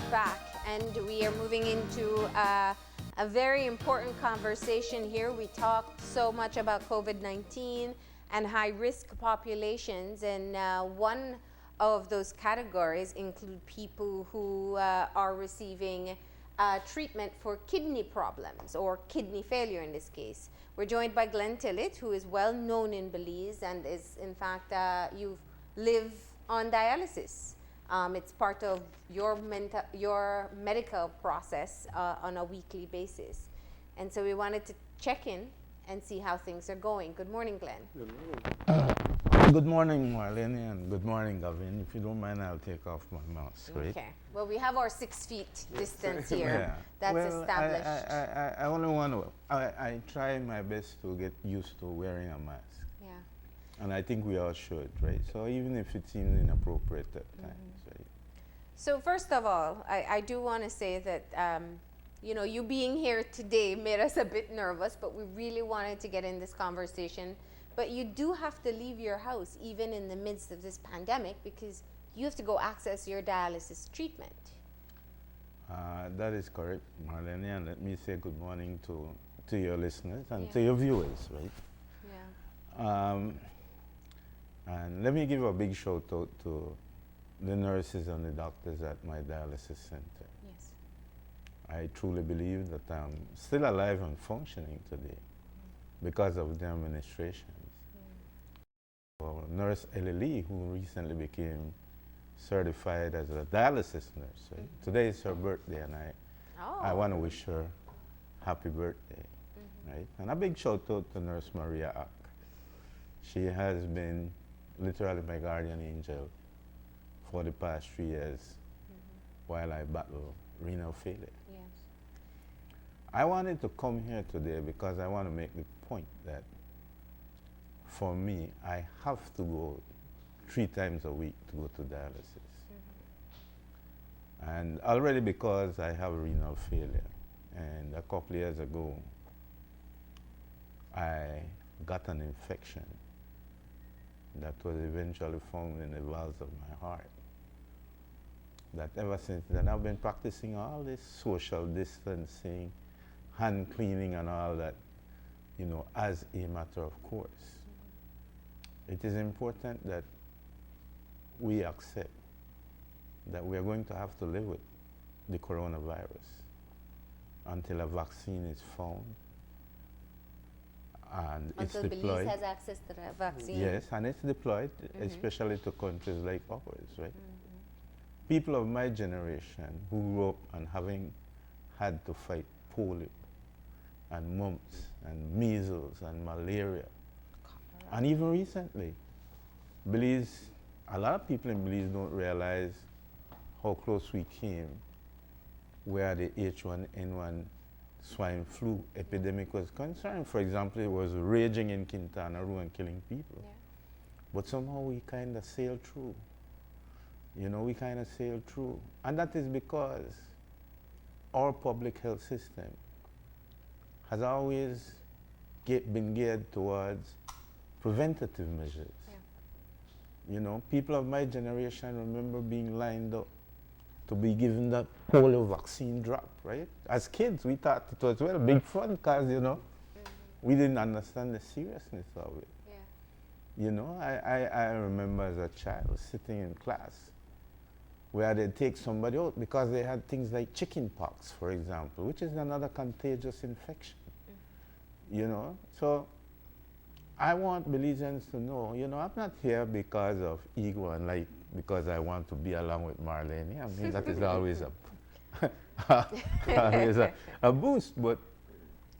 back, and we are moving into a very important conversation here. We talked so much about COVID-19 and high-risk populations, and one of those categories include people who are receiving treatment for kidney problems or kidney failure in this case. We're joined by Glenn Tillett, who is well known in Belize and is, in fact, you live on dialysis. It's part of your medical process on a weekly basis. And so we wanted to check in and see how things are going. Good morning, Glenn. Good morning. Good morning, Marlene, and good morning, Gavin. If you don't mind, I'll take off my mask, right? Okay. Well, we have our 6 feet distance here. Yeah. That's well, established. I only want to, I try my best to get used to wearing a mask. Yeah. And I think we all should, right? So even if it seems inappropriate at times, right? So first of all, I do want to say that, you know, you being here today made us a bit nervous, but we really wanted to get in this conversation. But you do have to leave your house even in the midst of this pandemic because you have to go access your dialysis treatment. That is correct, Marlene, and let me say good morning to your listeners and to your viewers, right? Yeah. And let me give a big shout out to the nurses and the doctors at my dialysis center. Yes. I truly believe that I'm still alive and functioning today because of their administrations. Nurse Ellie, who recently became certified as a dialysis nurse. Right? Today is her birthday, and I want to wish her happy birthday. Right? And a big shout out to Nurse Maria Ack. She has been literally my guardian angel for the past 3 years while I battle renal failure. Yes. I wanted to come here today because I want to make the point that for me, I have to go 3 times a week to go to dialysis. And already because I have renal failure, and a couple of years ago, I got an infection that was eventually found in the valves of my heart. That ever since then, I've been practicing all this social distancing, hand cleaning and all that, you know, as a matter of course. It is important that we accept that we are going to have to live with the coronavirus until a vaccine is found and it's deployed. Until Belize has access to the vaccine. Yes, and it's deployed, especially to countries like ours, right? People of my generation who grew up and having had to fight polio and mumps and measles and malaria. And even recently, Belize, a lot of people in Belize don't realize how close we came where the H1N1 swine flu epidemic was concerned. For example, it was raging in Quintana Roo and killing people. Yeah. But somehow we kind of sailed through. You know, we kind of sailed through. And that is because our public health system has always been geared towards preventative measures. Yeah. You know, people of my generation remember being lined up to be given that polio vaccine drop, right? As kids, we thought it was, well, big fun because, you know, we didn't understand the seriousness of it. Yeah. You know, I remember as a child sitting in class where they'd take somebody out because they had things like chicken pox, for example, which is another contagious infection. You know, so I want Belizeans to know, you know, I'm not here because of ego and like because I want to be along with Marlene. I mean, that is always a boost, but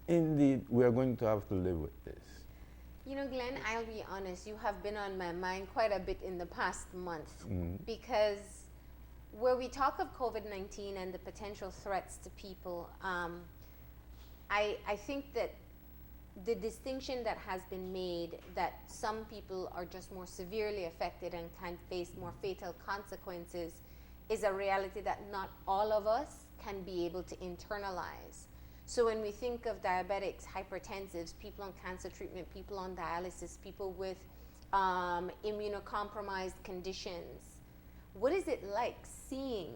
indeed, we are going to have to live with this. You know, Glenn, I'll be honest, you have been on my mind quite a bit in the past month because where we talk of COVID-19 and the potential threats to people, I think that the distinction that has been made that some people are just more severely affected and can face more fatal consequences is a reality that not all of us can be able to internalize. So when we think of diabetics, hypertensives, people on cancer treatment, people on dialysis, people with immunocompromised conditions, what is it like seeing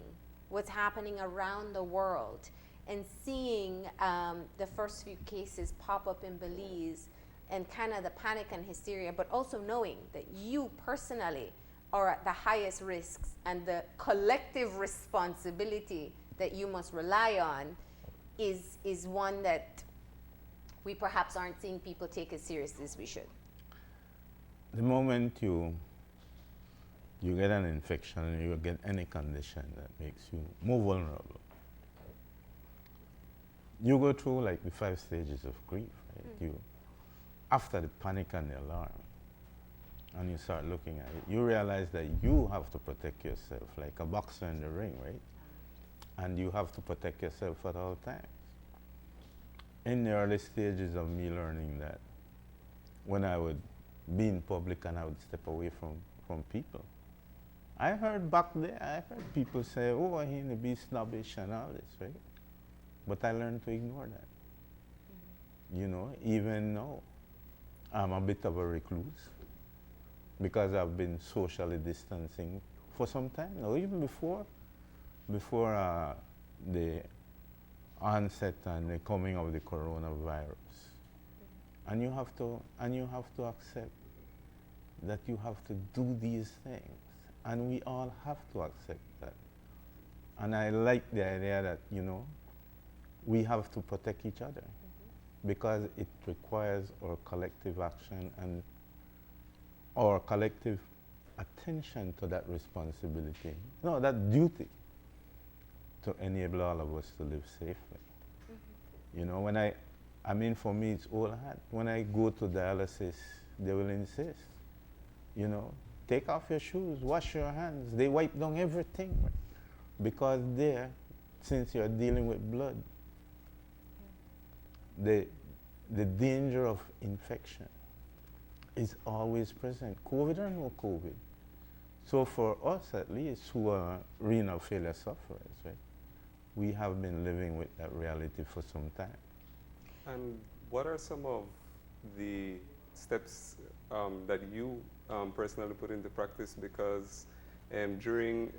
what's happening around the world, and seeing the first few cases pop up in Belize, and kind of the panic and hysteria, but also knowing that you personally are at the highest risks, and the collective responsibility that you must rely on is one that we perhaps aren't seeing people take as seriously as we should. The moment you get an infection, you get any condition that makes you more vulnerable, you go through like the 5 stages of grief, right? You, after the panic and the alarm, and you start looking at it, you realize that you have to protect yourself like a boxer in the ring, right? And you have to protect yourself at all times. In the early stages of me learning that, when I would be in public and I would step away from people, I heard back there, I heard people say, oh, I need to be snobbish and all this, right? But I learned to ignore that. You know, even now, I'm a bit of a recluse because I've been socially distancing for some time now, even before the onset and the coming of the coronavirus. And you have to accept that you have to do these things, and we all have to accept that. And I like the idea that, you know, we have to protect each other because it requires our collective action and our collective attention to that responsibility, no, that duty to enable all of us to live safely. You know, when I mean, for me, it's all hat. When I go to dialysis, they will insist, you know, take off your shoes, wash your hands. They wipe down everything, right? Because there, since you're dealing with blood, the danger of infection is always present, COVID or no COVID. So for us, at least, who are renal failure sufferers, right, we have been living with that reality for some time. And what are some of the steps that you personally put into practice? Because during,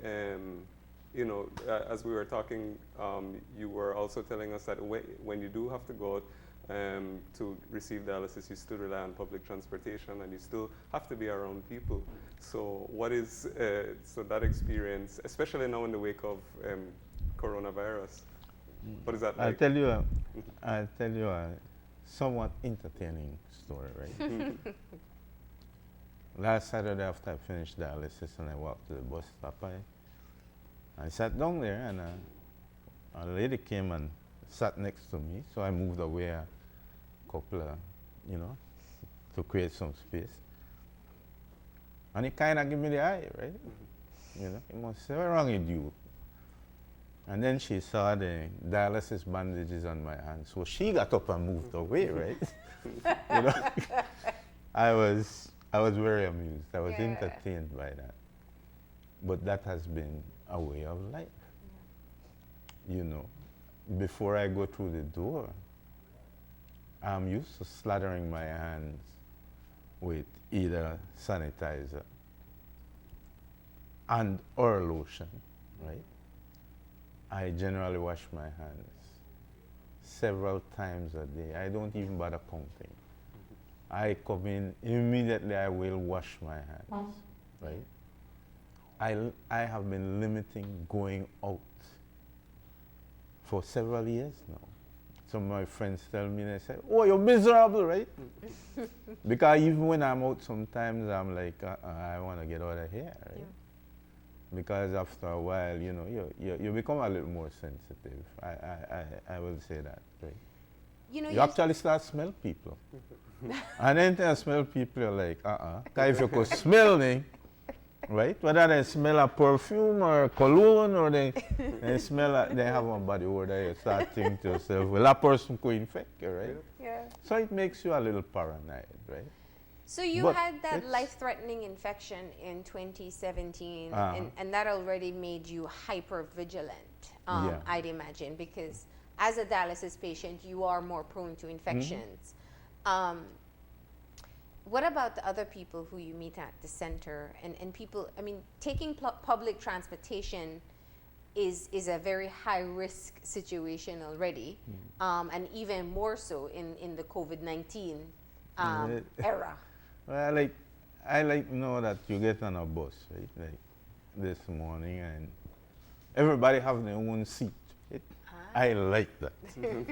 you know, as we were talking, you were also telling us that when you do have to go out to receive dialysis, you still rely on public transportation and you still have to be around people. So what is, so that experience, especially now in the wake of coronavirus, what is that like? I'll tell you a somewhat entertaining story, right? Last Saturday after I finished dialysis and I walked to the bus stop, I sat down there and a lady came and sat next to me, so I moved away a couple of, you know, to create some space. And he kind of gave me the eye, right? You know, he must say, what's wrong with you? And then she saw the dialysis bandages on my hand, so she got up and moved away, right? You know, I was very amused. I was entertained by that. But that has been a way of life. You know, before I go through the door, I'm used to slathering my hands with either sanitizer and or lotion, right? I generally wash my hands several times a day. I don't even bother counting. I come in, immediately I will wash my hands, right? I have been limiting going out for several years now. Some of my friends tell me, they say, oh, you're miserable, right? Because even when I'm out sometimes, I'm like, I want to get out of here, right? Yeah. Because after a while, you know, you become a little more sensitive. I will say that, right? You know, you actually start smell people. And then I smell people, you're like, Because if you could smell them, right? Whether they smell a perfume or cologne or they smell they have one body odor, you start thinking to yourself, well, that person could infect you, right? Yeah. So it makes you a little paranoid, right? So you had that life-threatening infection in 2017, and that already made you hyper-vigilant, I'd imagine, because as a dialysis patient, you are more prone to infections. What about the other people who you meet at the center and people, I mean, taking public transportation is a very high risk situation already, and even more so in the COVID-19 era. Well, I like know that you get on a bus, right? Like this morning, and everybody have their own seat. Right? I like that. You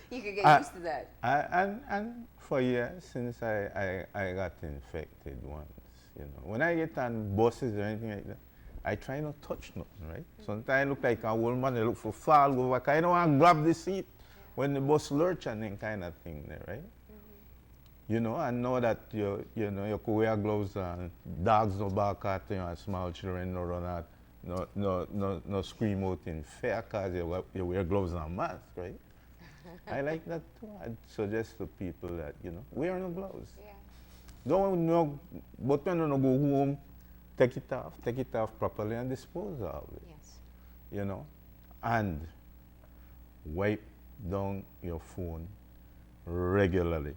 could get used to that. And for years since I got infected once, you know, when I get on buses or anything like that, I try not to touch nothing, right? Sometimes I look like a old man, I look for fall over, I don't want to grab the seat when the bus lurch and then kind of thing there, right? You know, I know that you know you could wear gloves and dogs no bark at you, and small children no run out, no scream out in fear because you wear gloves and mask, right? I like that too. I'd suggest to people that, you know, wear no gloves. Yeah. Don't know, but when you go home, take it off properly and dispose of it. Yes. You know, and wipe down your phone regularly,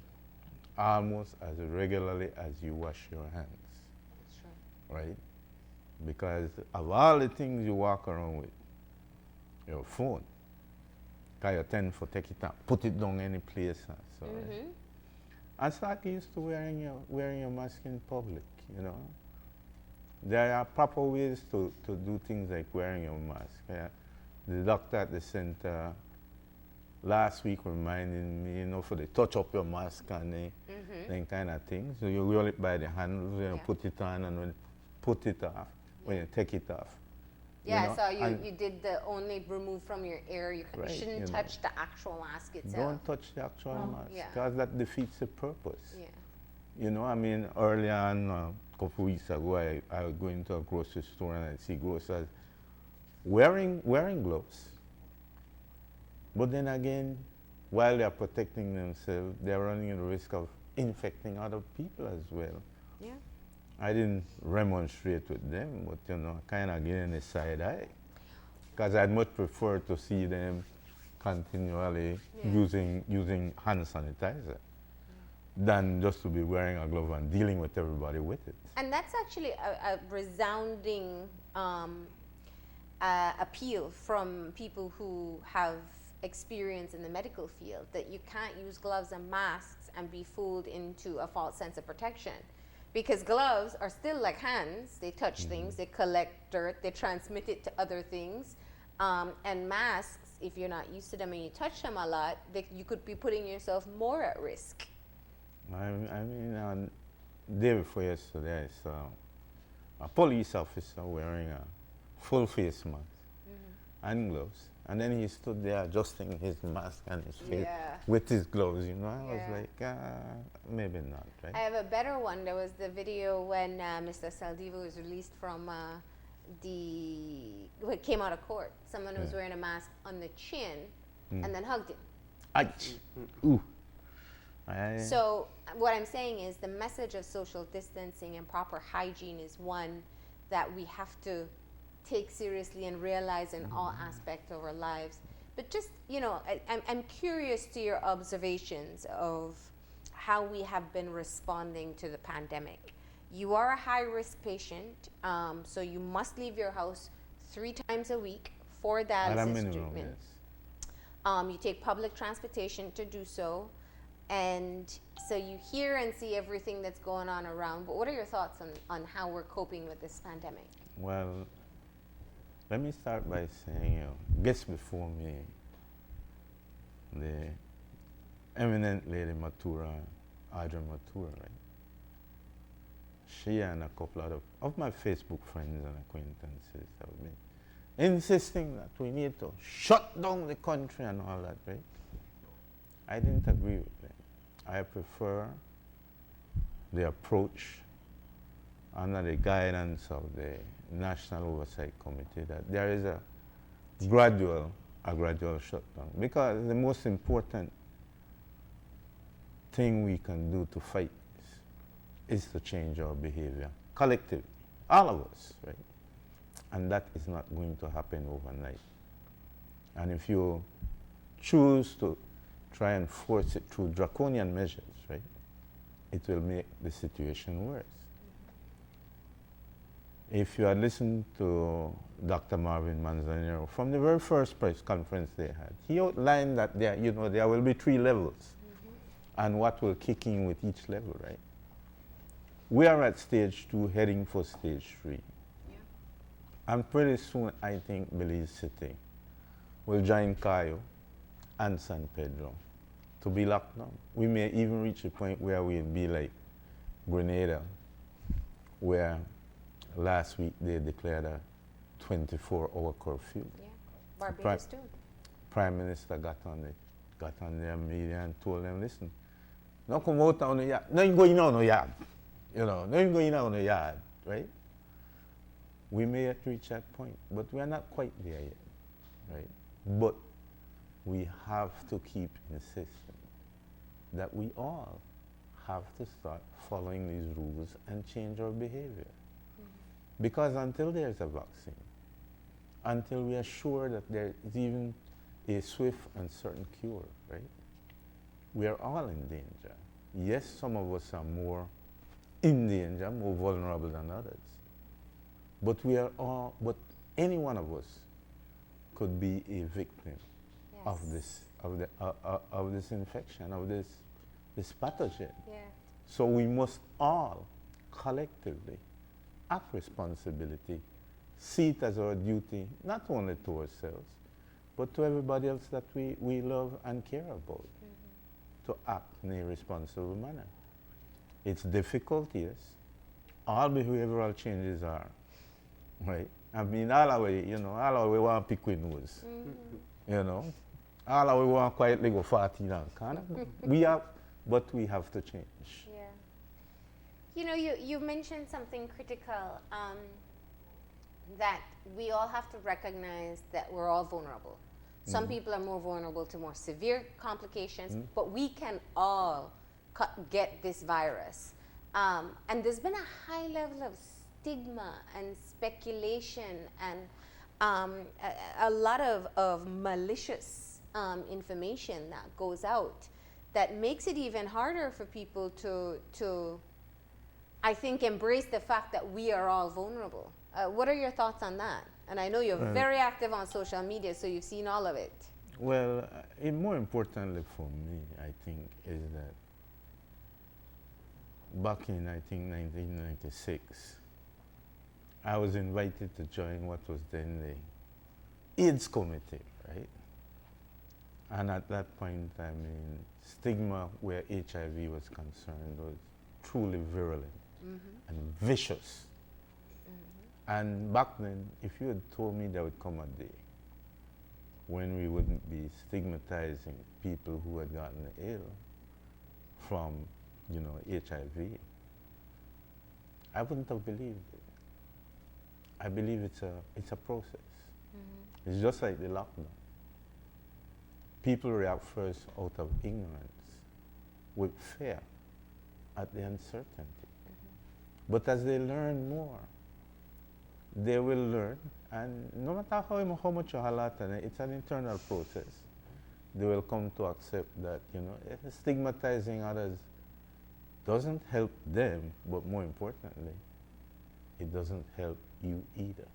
almost as regularly as you wash your hands, That's true. right? Because of all the things you walk around with, your phone, because you tend to take it up, put it down any place. So, right? And start used to wearing your mask in public, you know. There are proper ways to do things like wearing your mask. Yeah. The doctor at the center last week reminded me, you know, for the touch up your mask and then kind of thing. So you roll it by the handles, you know, put it on and when put it off, when you take it off. Yeah, you know, so you did the only remove from your ear. You Right, shouldn't you know. touch the actual mask itself. Don't touch the actual mask, Yeah. because that defeats the purpose. Yeah. You know, I mean, early on, a couple weeks ago, I would go into a grocery store and I'd see grocers wearing gloves. But then again, while they're protecting themselves, they're running the risk of infecting other people as well. Yeah. I didn't remonstrate with them, but, you know, kind of getting a side eye. Because I'd much prefer to see them continually using hand sanitizer than just to be wearing a glove and dealing with everybody with it. And that's actually a resounding appeal from people who have experience in the medical field, that you can't use gloves and masks and be fooled into a false sense of protection. Because gloves are still like hands. They touch things, they collect dirt, they transmit it to other things. And masks, if you're not used to them and you touch them a lot, you could be putting yourself more at risk. I mean, day before yesterday, I saw a police officer wearing a full face mask and gloves. And then he stood there adjusting his mask and his face with his gloves, you know. I was like, maybe not, right? I have a better one. There was the video when Mr. Saldivo was released from came out of court. Someone was wearing a mask on the chin and then hugged him. Ouch. Ooh. So what I'm saying is the message of social distancing and proper hygiene is one that we have to take seriously and realize in all aspects of our lives. But just, you know, I'm curious to your observations of how we have been responding to the pandemic. You are a high-risk patient, so you must leave your house 3 times a week for dialysis treatment. You take public transportation to do so, and so you hear and see everything that's going on around. But what are your thoughts on how we're coping with this pandemic? Well, let me start by saying, you know, guests before me, the eminent lady Matura, Audrey Matura, right? She and a couple of my Facebook friends and acquaintances have been insisting that we need to shut down the country and all that, right? I didn't agree with them. I prefer the approach under the guidance of the National Oversight Committee that there is a gradual shutdown, because the most important thing we can do to fight this is to change our behavior collectively, all of us, right? And that is not going to happen overnight. And if you choose to try and force it through draconian measures, right, it will make the situation worse. if you had listened to Dr. Marvin Manzanero from the very first press conference they had, he outlined that there, you know, there will be 3 levels and what will kick in with each level, right? We are at stage 2, heading for stage 3. Yeah. And pretty soon, I think Belize City will join Cayo and San Pedro to be locked down. We may even reach a point where we'll be like Grenada, where last week they declared a 24-hour curfew. Yeah. Barbados too. Prime Minister got on their media and told them, listen, no come out on the yard, no you going on the yard, you know, no you going on the yard, right? We may have reached that point, but we are not quite there yet, right? But we have to keep insisting that we all have to start following these rules and change our behavior. Because until there's a vaccine, until we are sure that there is even a swift and certain cure, right? We are all in danger. Yes, some of us are more in danger, more vulnerable than others. But we are all, but any one of us could be a victim of this, of this infection, of this pathogen. Yeah. So we must all collectively act responsibility, see it as our duty, not only to ourselves, but to everybody else that we love and care about, to act in a responsible manner. It's difficult, yes. All behavioral changes are, right? I mean, all our way, you know, all our way want to pick with nose, you know. All our way want to quietly go 40 now, kind of. But we have to change. Yeah. You know, you mentioned something critical, that we all have to recognize that we're all vulnerable. Some people are more vulnerable to more severe complications, but we can all get this virus. And there's been a high level of stigma and speculation and a lot of malicious information that goes out that makes it even harder for people to I think, embrace the fact that we are all vulnerable. What are your thoughts on that? And I know you're very active on social media, so you've seen all of it. Well, more importantly for me, I think, is that back in, I think, 1996, I was invited to join what was then the AIDS committee, right? And at that point, I mean, stigma where HIV was concerned was truly virulent and vicious. And back then, if you had told me there would come a day when we wouldn't be stigmatizing people who had gotten ill from, you know, HIV, I wouldn't have believed it. I believe it's a process. It's just like the lockdown. People react first out of ignorance, with fear at the uncertainty. But as they learn more, they will learn, and no matter how much you highlight it, it's an internal process. They will come to accept that, you know, stigmatizing others doesn't help them, but more importantly, it doesn't help you either.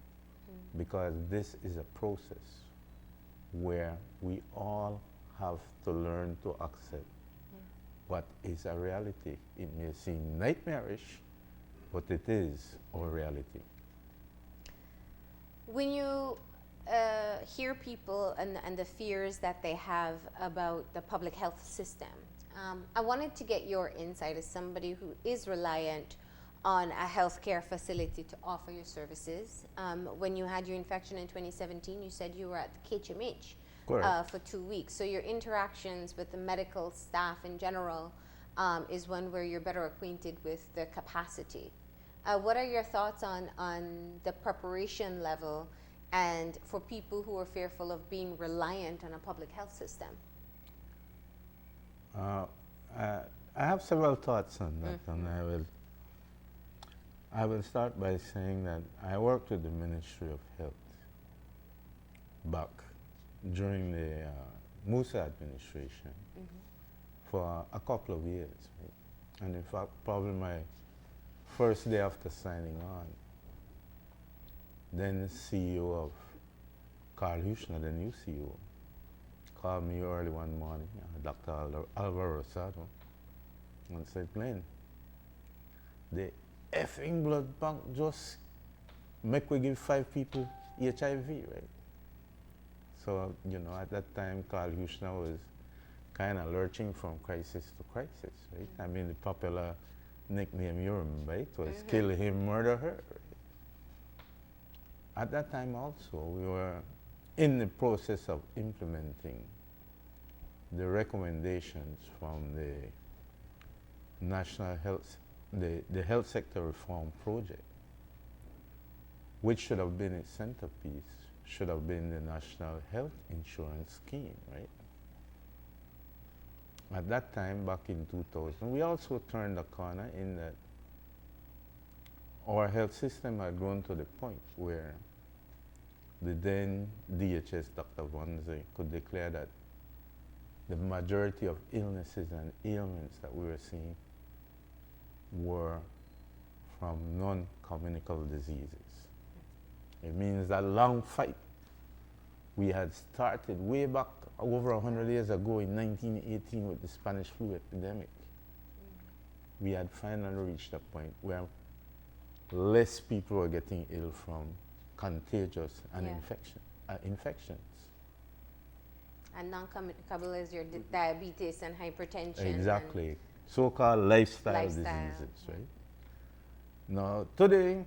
Because this is a process where we all have to learn to accept what is a reality. It may seem nightmarish, but it is our reality. When you hear people and the fears that they have about the public health system, I wanted to get your insight as somebody who is reliant on a healthcare facility to offer your services. When you had your infection in 2017, you said you were at the KHMH for 2 weeks. So your interactions with the medical staff in general is one where you're better acquainted with the capacity. What are your thoughts on the preparation level and for people who are fearful of being reliant on a public health system? I have several thoughts on that, and I will start by saying that I worked with the Ministry of Health back during the Musa administration for a couple of years. Right? And in fact, probably my first day after signing on, then CEO of Carl Huchner, the new CEO, called me early one morning, Dr. Alvaro Rosado, and said, Glenn, the effing blood bank just make we give 5 people HIV, right? So, you know, at that time, Carl Huchner was kind of lurching from crisis to crisis, right? I mean, the popular nickname you remember, it was kill him, murder her, right? At that time also, we were in the process of implementing the recommendations from the National Health, the Health Sector Reform Project, which should have been its centerpiece, should have been the National Health Insurance Scheme, right? At that time, back in 2000, we also turned the corner in that our health system had grown to the point where the then DHS, Dr. Vonze, could declare that the majority of illnesses and ailments that we were seeing were from non-communicable diseases. It means that long fight we had started way back over 100 years ago in 1918 with the Spanish flu epidemic. We had finally reached a point where less people were getting ill from contagious and infections. And non-communicable is your diabetes and hypertension. Exactly. So-called lifestyle diseases, right? Now, today,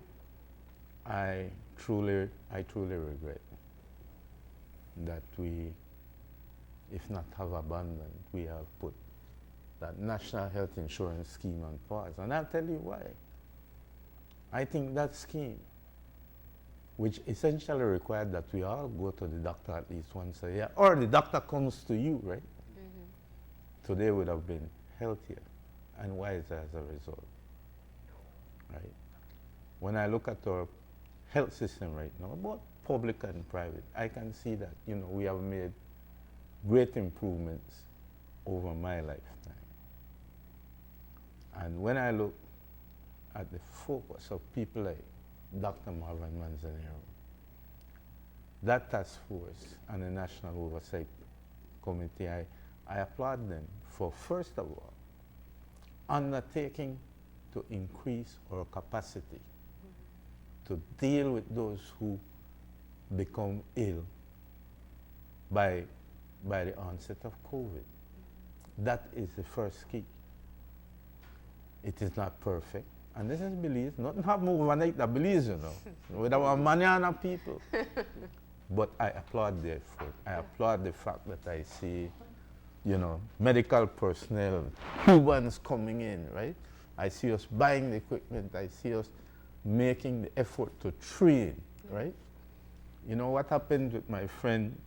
I truly regret that we, if not have abandoned, we have put that National Health Insurance Scheme on pause. And I'll tell you why. I think that scheme, which essentially required that we all go to the doctor at least once a year, or the doctor comes to you, right? Today would have been healthier and wiser as a result, right? When I look at our health system right now, both public and private, I can see that, you know, we have made great improvements over my lifetime. And when I look at the focus of people like Dr. Marvin Manzanero, that task force and the National Oversight Committee, I applaud them for, first of all, undertaking to increase our capacity to deal with those who become ill by the onset of COVID. That is the first key. It is not perfect. And this is Belize. Nothing happen overnight at Belize, you know, with our manana people. But I applaud the effort. I applaud the fact that I see, you know, medical personnel, Cubans coming in, right? I see us buying the equipment. I see us making the effort to train, right? You know what happened with my friend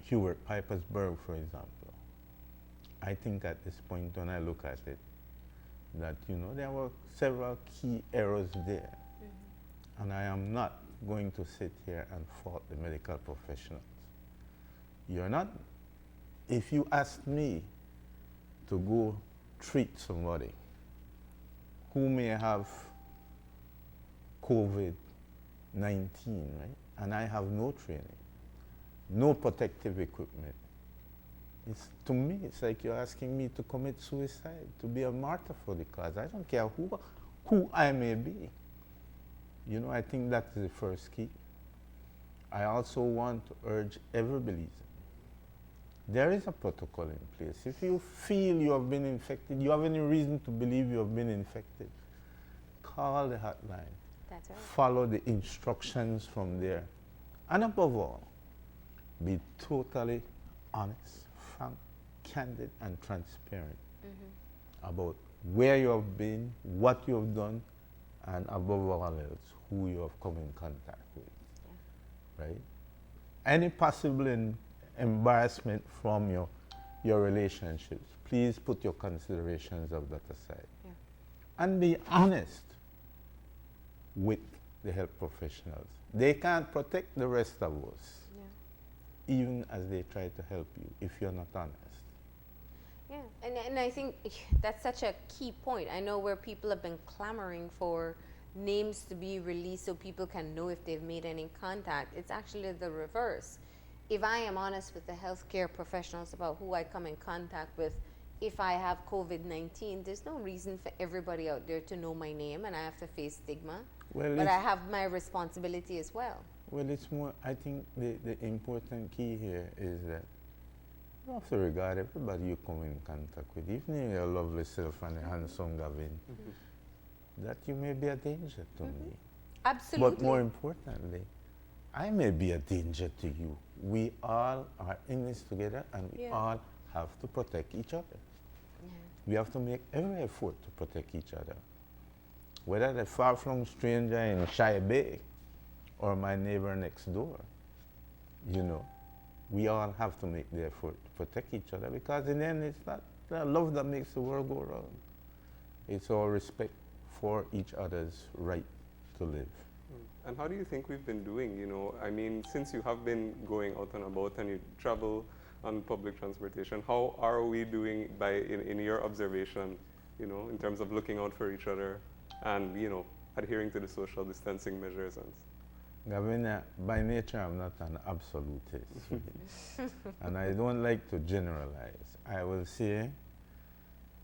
Hubert Pipersburg, for example? I think at this point when I look at it, that, you know, there were several key errors there. And I am not going to sit here and fault the medical professionals. You're not, if you ask me to go treat somebody who may have COVID-19, right? And I have no training, no protective equipment. To me, it's like you're asking me to commit suicide, to be a martyr for the cause. I don't care who I may be. You know, I think that's the first key. I also want to urge every Belizean. There is a protocol in place. If you feel you have been infected, you have any reason to believe you have been infected, call the hotline. That's right. Follow the instructions from there. And above all, be totally honest, frank, candid, and transparent about where you have been, what you have done, and above all else, who you have come in contact with, right? Any possible embarrassment from your relationships, please put your considerations of that aside. And be honest with the health professionals. They can't protect the rest of us, even as they try to help you, if you're not honest. Yeah, and I think that's such a key point. I know where people have been clamoring for names to be released so people can know if they've made any contact. It's actually the reverse. If I am honest with the healthcare professionals about who I come in contact with, if I have COVID-19, there's no reason for everybody out there to know my name and I have to face stigma. Well, but I have my responsibility as well. Well, it's more, I think the important key here is that you have to regard everybody you come in contact with, even your lovely self and a handsome Gavin, that you may be a danger to me. Absolutely. But more importantly, I may be a danger to you. We all are in this together and we all have to protect each other. Yeah. We have to make every effort to protect each other. Whether the far-flung stranger in Shy Bay or my neighbor next door, you know, we all have to make the effort to protect each other, because in the end it's not the love that makes the world go round. It's our respect for each other's right to live. And how do you think we've been doing? You know, I mean, since you have been going out and about and you travel on public transportation, how are we doing in your observation, you know, in terms of looking out for each other and, you know, adhering to the social distancing measures? Gavin, by nature I'm not an absolutist. And I don't like to generalize. I will say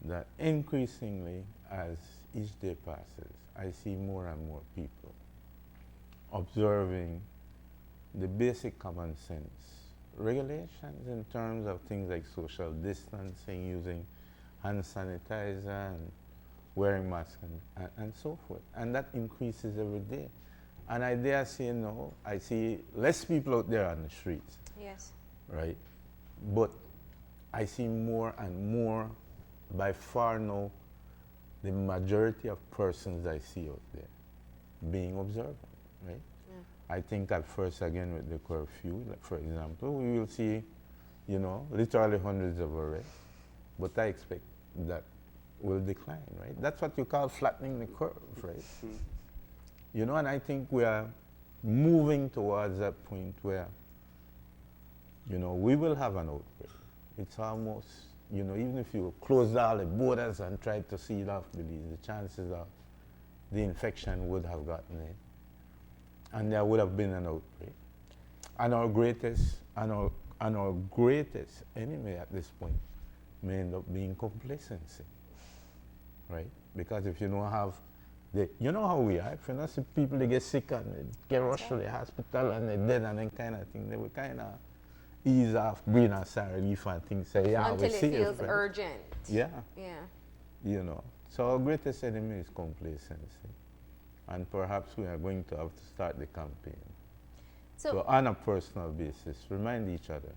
that increasingly as each day passes, I see more and more people observing the basic common sense regulations in terms of things like social distancing, using hand sanitizer and wearing masks and so forth. And that increases every day. And I dare say no, I see less people out there on the streets. Yes. Right? But I see more and more, by far now, the majority of persons I see out there being observant, right? I think at first, again, with the curfew, like for example, we will see, you know, literally hundreds of arrests, but I expect that will decline, right? That's what you call flattening the curve, right? You know, and I think we are moving towards that point where, you know, we will have an outbreak. It's almost, you know, even if you close all the borders and try to seal off Belize, the chances are the infection would have gotten in. And there would have been an outbreak. And our greatest enemy at this point may end up being complacency, right? Because if you don't have you know how we are. If you don't see people, they get sick and they get rushed to the hospital and they're dead and then kind of thing, they will kind of ease off, breathe a sigh of relief and things, say, yeah, until we're it safe, feels right? urgent. Yeah. Yeah. You know, so our greatest enemy is complacency. And perhaps we are going to have to start the campaign. So on a personal basis, remind each other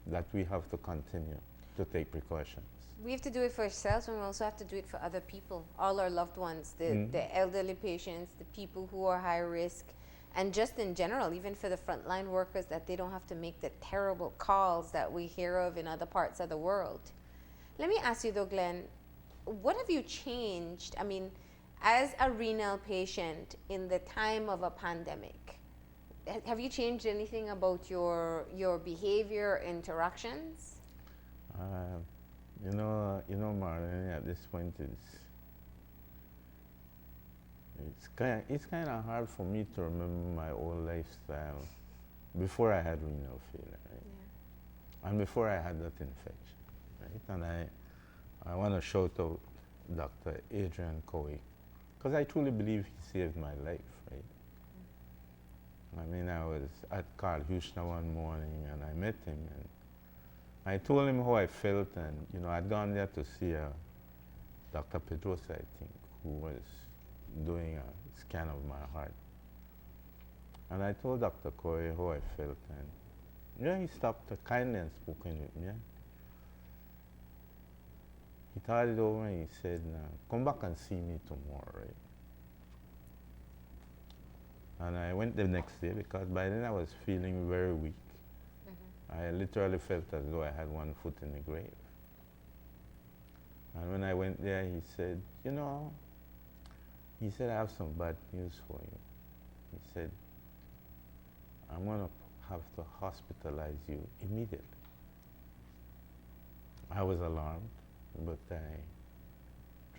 that we have to continue to take precautions. We have to do it for ourselves, and we also have to do it for other people, all our loved ones, the elderly patients, the people who are high risk, and just in general, even for the frontline workers, that they don't have to make the terrible calls that we hear of in other parts of the world. Let me ask you though, Glenn, what have you changed? I mean, as a renal patient in the time of a pandemic, have you changed anything about your behavior, interactions? You know, Marlene, at this point, it's kind of hard for me to remember my old lifestyle before I had renal failure, right? Yeah. And before I had that infection, right? And I want to shout out Dr. Adrian Cowie, because I truly believe he saved my life, right? I mean, I was at Carl Houston one morning and I met him and I told him how I felt, and you know, I'd gone there to see Dr. Pedrosa, I think, who was doing a scan of my heart. And I told Dr. Corey how I felt, and yeah, he stopped kindly and spoken with me. He thought it over and he said, come back and see me tomorrow, right? And I went the next day because by then I was feeling very weak. I literally felt as though I had one foot in the grave. And when I went there, he said, you know, he said, I have some bad news for you. He said, I'm going to have to hospitalize you immediately. I was alarmed, but I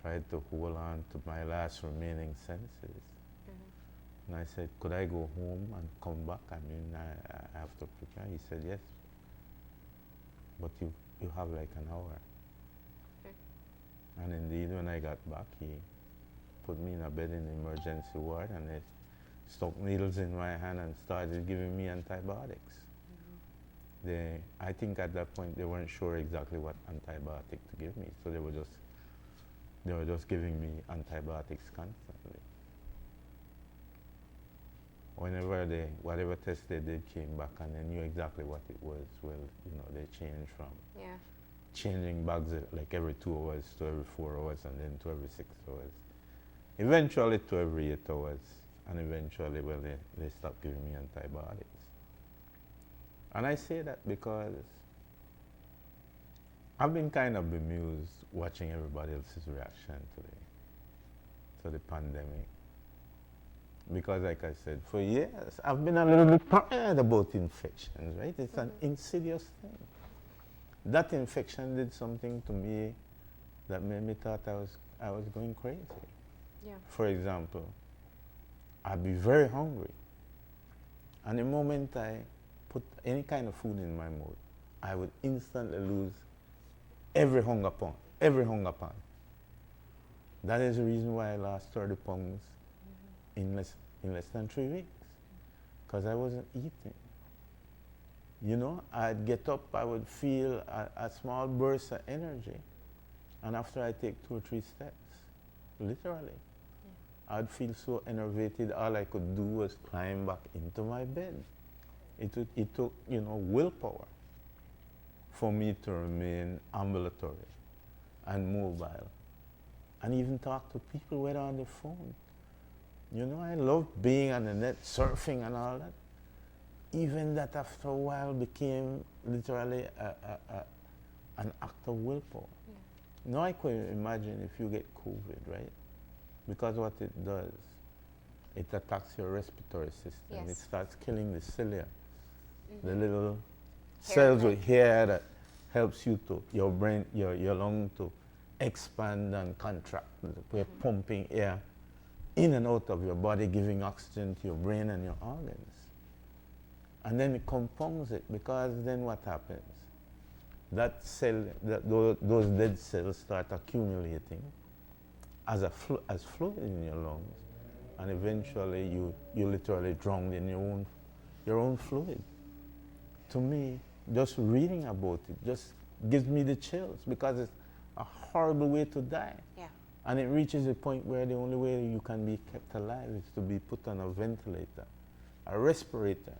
tried to hold on to my last remaining senses. And I said, could I go home and come back? I mean, I have to prepare. He said, yes, but you have like an hour. And indeed, when I got back, he put me in a bed in the emergency ward, and they stuck needles in my hand and started giving me antibiotics. I think at that point they weren't sure exactly what antibiotic to give me, so they were just giving me antibiotics constantly. Whatever test they did came back, and they knew exactly what it was. Well, they changed from changing bags like every 2 hours to every 4 hours, and then to every 6 hours. Eventually to every 8 hours, and eventually, well, they stopped giving me antibiotics. And I say that because I've been kind of bemused watching everybody else's reaction to the pandemic. Because like I said, for years, I've been a little bit paranoid about infections, right? It's an insidious thing. That infection did something to me that made me thought I was going crazy. Yeah. For example, I'd be very hungry. And the moment I put any kind of food in my mouth, I would instantly lose every hunger pound. That is the reason why I lost 30 pounds in less than 3 weeks, because I wasn't eating. I'd get up, I would feel a small burst of energy, and after I take 2 or 3 steps, literally, I'd feel so enervated, all I could do was climb back into my bed. It took, willpower for me to remain ambulatory and mobile, and even talk to people, whether on the phone. I love being on the net, surfing and all that. Even that after a while became literally an act of willpower. Yeah. Now I could imagine if you get COVID, right? Because what it does, it attacks your respiratory system. Yes. It starts killing the cilia, the little cells with hair that helps you to, your brain, your lung to expand and contract. We're pumping air in and out of your body, giving oxygen to your brain and your organs. And then it compounds it, because then what happens? That cell, those dead cells start accumulating as fluid in your lungs, and eventually you literally drown in your own fluid. To me, just reading about it just gives me the chills, because it's a horrible way to die. Yeah. And it reaches a point where the only way you can be kept alive is to be put on a ventilator, a respirator,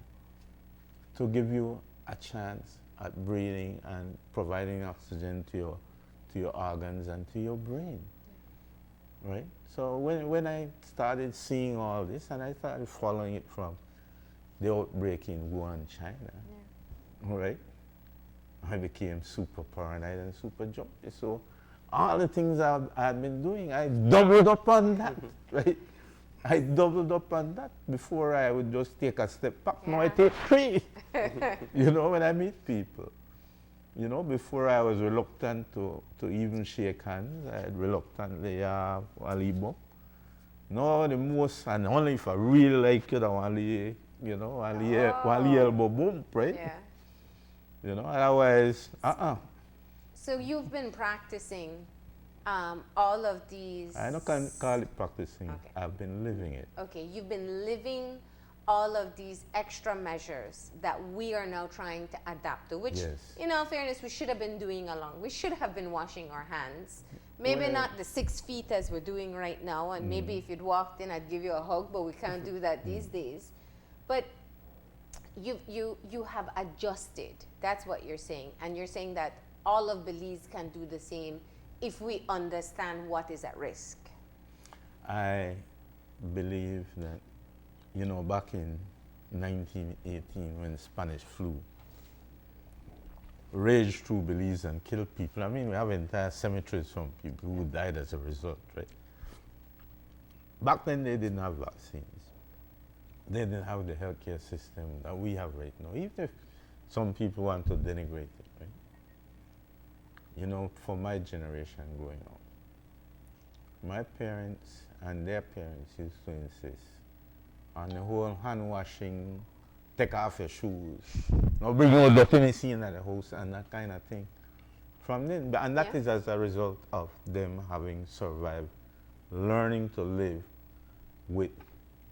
to give you a chance at breathing and providing oxygen to your organs and to your brain. Yeah. Right? So when I started seeing all this, and I started following it from the outbreak in Wuhan, China, right? I became super paranoid and super jumpy. So all the things I've been doing, I doubled up on that, right? I doubled up on that. Before I would just take a step back, now I take 3. When I meet people. Before I was reluctant to even shake hands. I'd reluctantly alibo. No, the most, and only if I really like you, I want to, elbow bump, right? Yeah. Otherwise, So you've been practicing all of these. I don't call it practicing. Okay. I've been living it. Okay, you've been living all of these extra measures that we are now trying to adapt to, which, Yes. in all fairness, we should have been doing along. We should have been washing our hands. Maybe not the 6 feet as we're doing right now, and maybe if you'd walked in, I'd give you a hug, but we can't do that these days. But you have adjusted. That's what you're saying. And you're saying that all of Belize can do the same if we understand what is at risk. I believe that, back in 1918, when the Spanish flu raged through Belize and killed people, I mean, we have entire cemeteries from people who died as a result, right? Back then, they didn't have vaccines. They didn't have the healthcare system that we have right now, even if some people want to denigrate it, right? For my generation growing up, My parents and their parents used to insist on the whole hand washing, take off your shoes, no bring no dirty machine at the house and that kind of thing. From then, and that is as a result of them having survived, learning to live with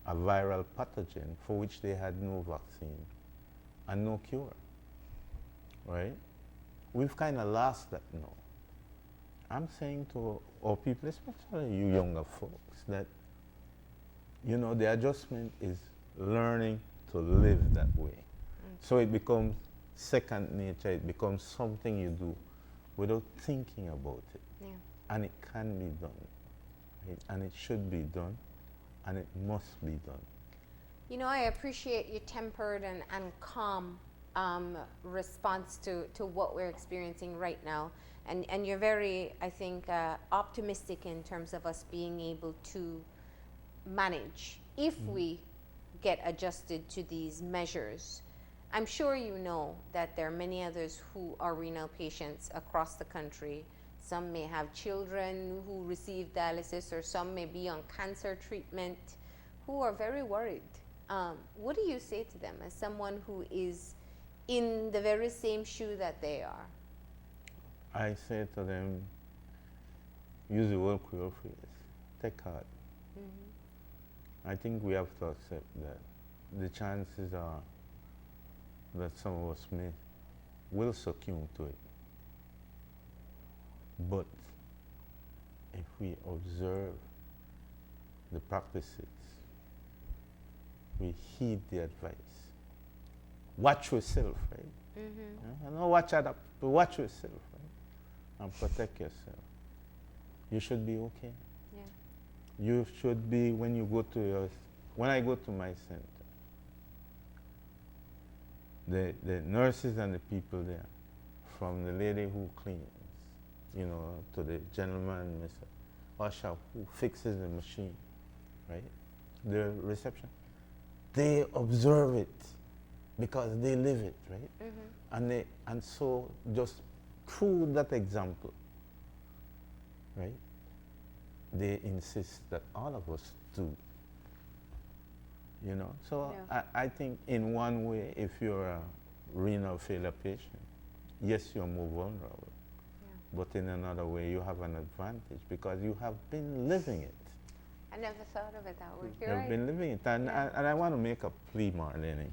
a viral pathogen for which they had no vaccine and no cure, right? We've kind of lost that now. I'm saying to our people, especially you younger folks, that, you know, the adjustment is learning to live that way. So it becomes second nature, it becomes something you do without thinking about it. Yeah. And it can be done, right? And it should be done, and it must be done. You know, I appreciate your tempered and calm response to what we're experiencing right now. And you're very, I think, optimistic in terms of us being able to manage if we get adjusted to these measures. I'm sure you know that there are many others who are renal patients across the country. Some may have children who receive dialysis, or some may be on cancer treatment, who are very worried. What do you say to them as someone who is in the very same shoe that they are? I say to them, use the word queer phrase, take heart. I think we have to accept that the chances are that some of us will succumb to it. But if we observe the practices, we heed the advice, watch yourself, right? Yeah? Don't watch other people, watch yourself, right? And protect yourself. You should be okay. Yeah. You should be, when you go to when I go to my center, the nurses and the people there, from the lady who cleans, you know, to the gentleman, Mr. Usher, who fixes the machine, right? The reception, they observe it because they live it, right? And so just through that example, right, they insist that all of us do. You know, so I think in one way, if you're a renal failure patient, yes, you're more vulnerable. But in another way, you have an advantage because you have been living it. I never thought of it that way. You've been living it. And I want to make a plea, Marlene.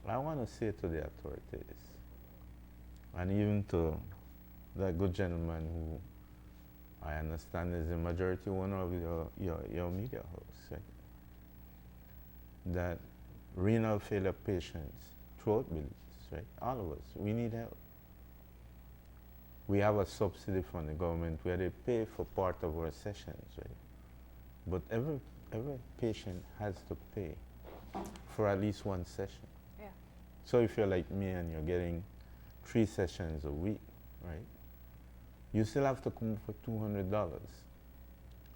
I want to say to the authorities, and even to that good gentleman who I understand is the majority owner of your media house, right? That renal failure patients throughout Belize, right? All of us, we need help. We have a subsidy from the government where they pay for part of our sessions, right? But every patient has to pay for at least one session. Yeah. So if you're like me and you're getting 3 sessions a week, right? You still have to come for $200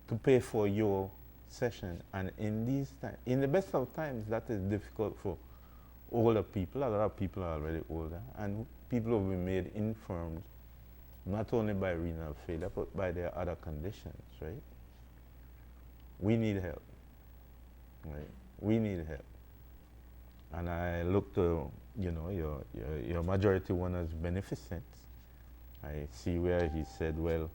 to pay for your session. And in these times, in the best of times, that is difficult for older people. A lot of people are already older, and people who have been made infirm not only by renal failure, but by their other conditions, right? We need help, right? We need help. And I look to, you know, your majority owner's beneficence. I see where he said, well,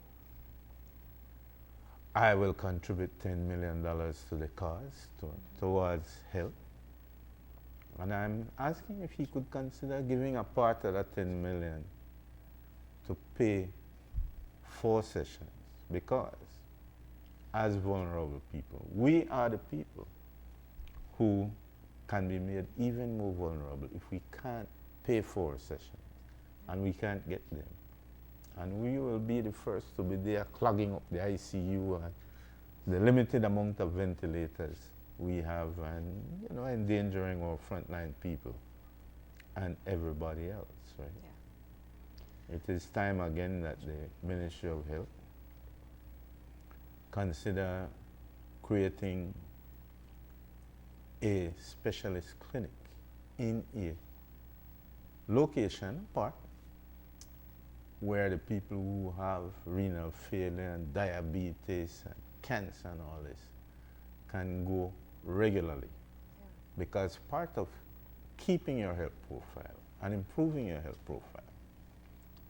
I will contribute $10 million to the cause, towards health. And I'm asking if he could consider giving a part of that $10 million to pay 4 sessions, because as vulnerable people, we are the people who can be made even more vulnerable if we can't pay 4 sessions and we can't get them. And we will be the first to be there clogging up the ICU and the limited amount of ventilators we have, and, you know, endangering our frontline people and everybody else, right? Yeah. It is time again that the Ministry of Health consider creating a specialist clinic in a location, park, where the people who have renal failure and diabetes and cancer and all this can go regularly. Because part of keeping your health profile and improving your health profile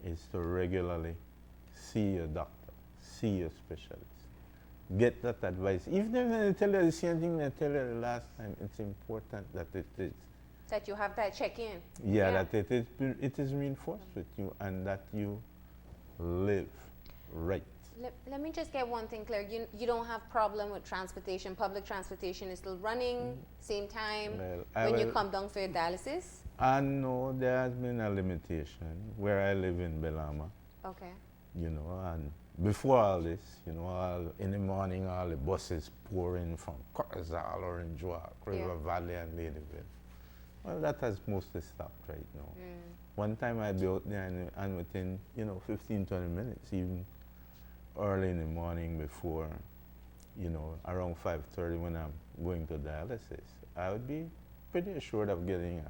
is to regularly see your doctor, see your specialist, get that advice. Even if they tell you the same thing they tell you the last time, it's important that it is. That you have that check-in. Yeah, that it is reinforced with you and that you live right. Let me just get one thing clear. You don't have problem with transportation. Public transportation is still running, same time when you come down for your dialysis? And no, there has been a limitation where I live in Belama. Okay. You know, and before all this, you know, in the morning, all the buses pour in from Corzal, Orange Walk, River Valley, and Ladyville. Well, that has mostly stopped right now. One time I'd be out there and within, 15, 20 minutes, even early in the morning before, around 5:30 when I'm going to dialysis, I would be pretty assured of getting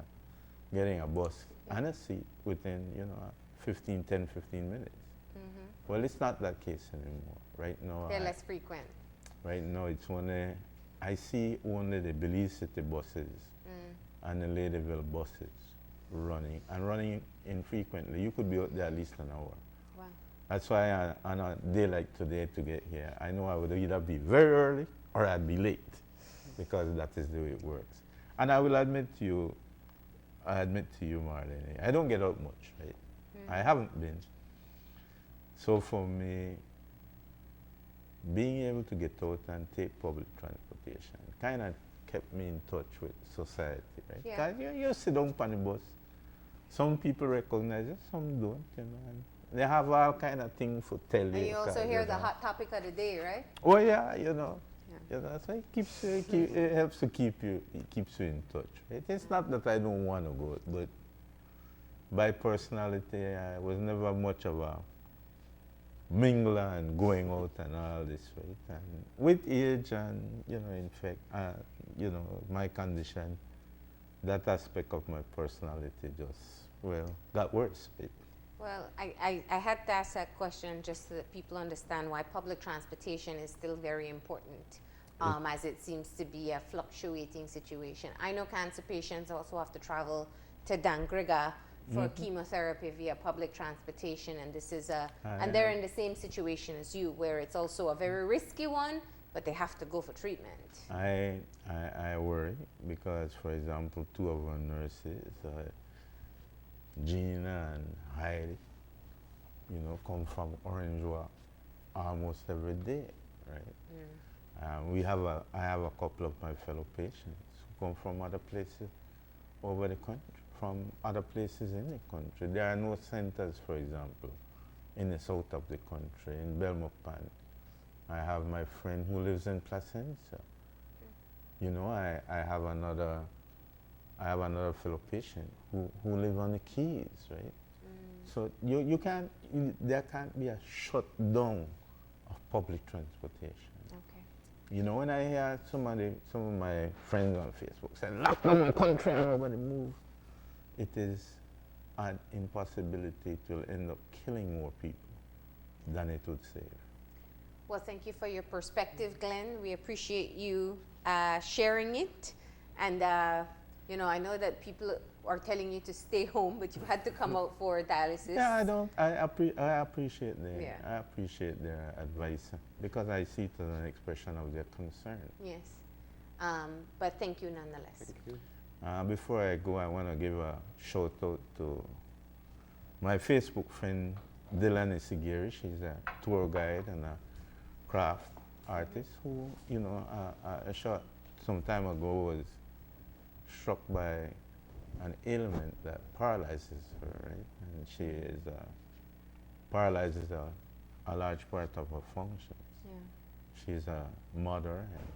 a bus and a seat within, 10, 15 minutes. Well, it's not that case anymore. Right now, they're less frequent. Right now, it's I see only the Belize City buses and the Ladyville buses running infrequently. You could be out there at least an hour. Wow. That's why on a day like today to get here, I know I would either be very early or I'd be late because that is the way it works. And I will admit to you, Marlene, I don't get out much, right? I haven't been. So for me, being able to get out and take public transportation kind of kept me in touch with society, right? Yeah. Because you sit down on the bus. Some people recognize it, some don't, and they have all kind of things to tell you. And you also hear the hot topic of the day, right? Oh yeah, so it helps to keeps you in touch, right? It's not that I don't want to go, but by personality, I was never much of a mingler and going out and all this, right? And with age and, in fact, my condition, that aspect of my personality just, got worse. Right? Well, I had to ask that question just so that people understand why public transportation is still very important, as it seems to be a fluctuating situation. I know cancer patients also have to travel to Dangriga for chemotherapy via public transportation, and this is and they're in the same situation as you, where it's also a very risky one, but they have to go for treatment. I worry because, for example, two of our nurses, Gina and Heidi, come from Orange Walk almost every day, right? I have a couple of my fellow patients who come from other places over the country, from other places in the country. There are no centers, for example, in the south of the country, in Belmopan. I have my friend who lives in Placentia. I have another fellow patient who live on the Keys, right? So there can't be a shutdown of public transportation. Okay. When I hear some of my friends on Facebook say, lock down the country and nobody move, it is an impossibility. It will end up killing more people than it would save. Well, thank you for your perspective, Glenn. We appreciate you sharing it. And, I know that people are telling you to stay home, but you had to come out for dialysis. Yeah, I appreciate their advice because I see it as an expression of their concern. Yes. But thank you nonetheless. Thank you. Before I go, I want to give a shout out to my Facebook friend, Dylan Isigiri. She's a tour guide and a craft artist who, some time ago was struck by an ailment that paralyzes her, right? And she is paralyzes a large part of her functions. Yeah. She's a mother and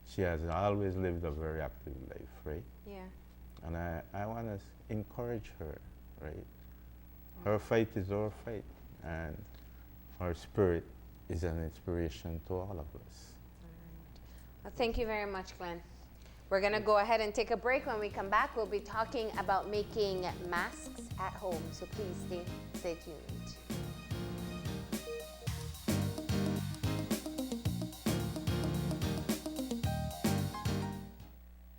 she has always lived a very active life, right? Yeah. And I want to encourage her, right? Her fight is our fight, and her spirit is an inspiration to all of us. All right. Well, thank you very much, Glenn. We're going to go ahead and take a break. When we come back, we'll be talking about making masks at home. So please stay tuned.